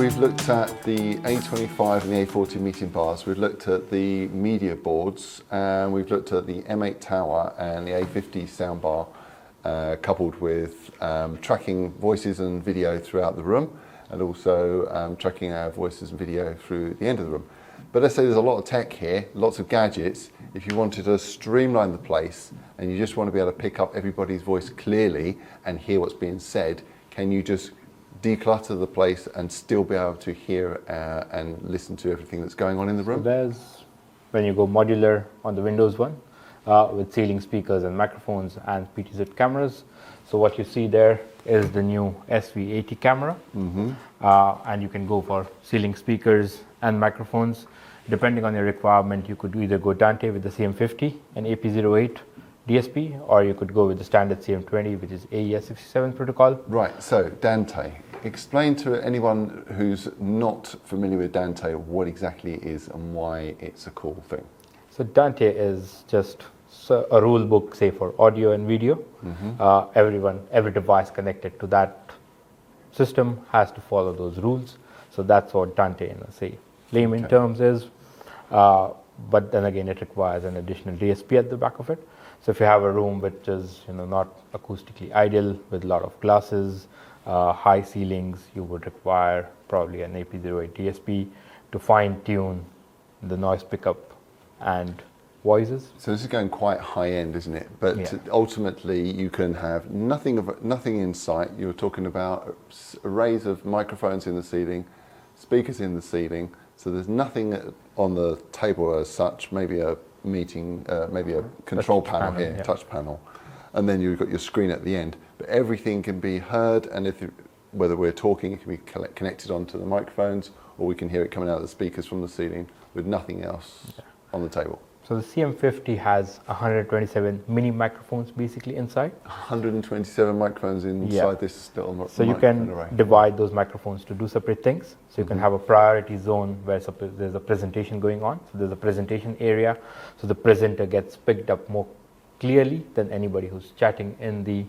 We've looked at the A25 and the A40 meeting bars, we've looked at the media boards, and we've looked at the M8 tower and the A50 soundbar, coupled with tracking voices and video throughout the room, and also tracking our voices and video through the end of the room. But let's say there's a lot of tech here, lots of gadgets. If you wanted to streamline the place and you just want to be able to pick up everybody's voice clearly and hear what's being said, can you just declutter the place and still be able to hear and listen to everything that's going on in the room? So there's, when you go modular on the Windows one, with ceiling speakers and microphones and PTZ cameras. So what you see there is the new SV80 camera. And you can go for ceiling speakers and microphones. Depending on your requirement, you could either go Dante with the CM50 and AP08 DSP, or you could go with the standard CM20, which is AES67 protocol. Right, so Dante. Explain to anyone who's not familiar with Dante what exactly it is and why it's a cool thing. So Dante is just a rule book, say, for audio and video. Every device connected to that system has to follow those rules. So that's what Dante, say, layman terms is. But then again, it requires an additional DSP at the back of it. So if you have a room which is not acoustically ideal, with a lot of glasses, high ceilings, you would require probably an AP08 DSP to fine tune the noise pickup and voices. So this is going quite high end, isn't it? But ultimately you can have nothing in sight. You're talking about arrays of microphones in the ceiling, speakers in the ceiling. So there's nothing on the table as such, maybe a meeting, maybe a control panel here, touch panel. And then you've got your screen at the end. But everything can be heard, and whether we're talking, it can be connected onto the microphones, or we can hear it coming out of the speakers from the ceiling with nothing else on the table. So the CM50 has 127 mini microphones basically inside. 127 microphones inside this little microphone. So you can divide those microphones to do separate things. So you can have a priority zone where there's a presentation going on. So there's a presentation area. So the presenter gets picked up more clearly than anybody who's chatting in the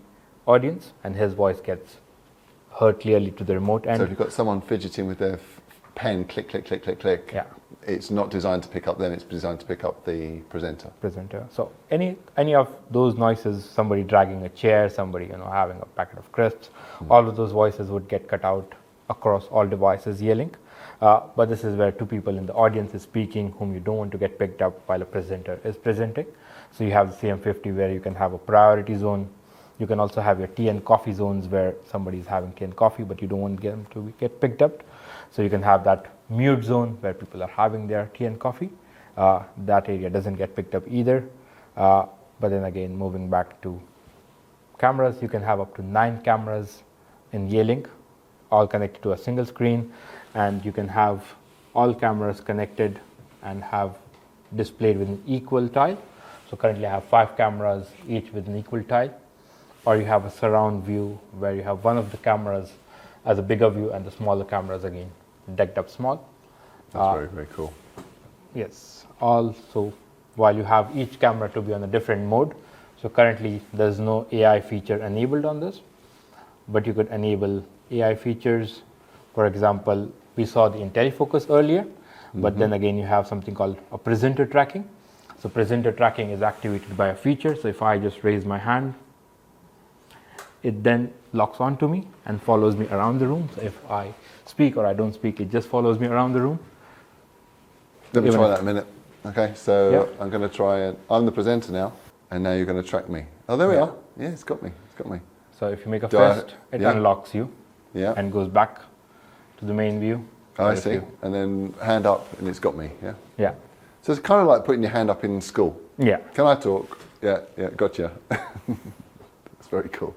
audience, and his voice gets heard clearly to the remote end. So if you've got someone fidgeting with their pen, click, click, click, click, click. It's not designed to pick up them, it's designed to pick up the presenter. So any of those noises, somebody dragging a chair, somebody having a packet of crisps, all of those voices would get cut out across all devices Yealink. But this is where two people in the audience is speaking whom you don't want to get picked up while a presenter is presenting. So you have the CM50 where you can have a priority zone. You can also have your tea and coffee zones where somebody is having tea and coffee, but you don't want them to get picked up. So you can have that mute zone where people are having their tea and coffee. That area doesn't get picked up either. But then again, moving back to cameras, you can have up to 9 cameras in Yealink, all connected to a single screen. And you can have all cameras connected and have displayed with an equal tile. So currently I have 5 cameras, each with an equal tile. Or you have a surround view where you have one of the cameras as a bigger view and the smaller cameras again decked up small. That's very, very cool. Yes. Also, while you have each camera to be on a different mode, so currently there's no AI feature enabled on this, but you could enable AI features. For example, we saw the IntelliFocus earlier, but then again you have something called a presenter tracking. So presenter tracking is activated by a feature. So if I just raise my hand, it then locks onto me and follows me around the room. So if I speak or I don't speak, it just follows me around the room. Let me try that a minute. Okay, so I'm going to try it. I'm the presenter now, and now you're going to track me. Oh, there we are. Yeah, it's got me. It's got me. So if you make a fist, it unlocks you and goes back to the main view. Oh, I see. And then hand up, and it's got me. Yeah. Yeah. So it's kind of like putting your hand up in school. Yeah. Can I talk? Yeah, gotcha. That's very cool.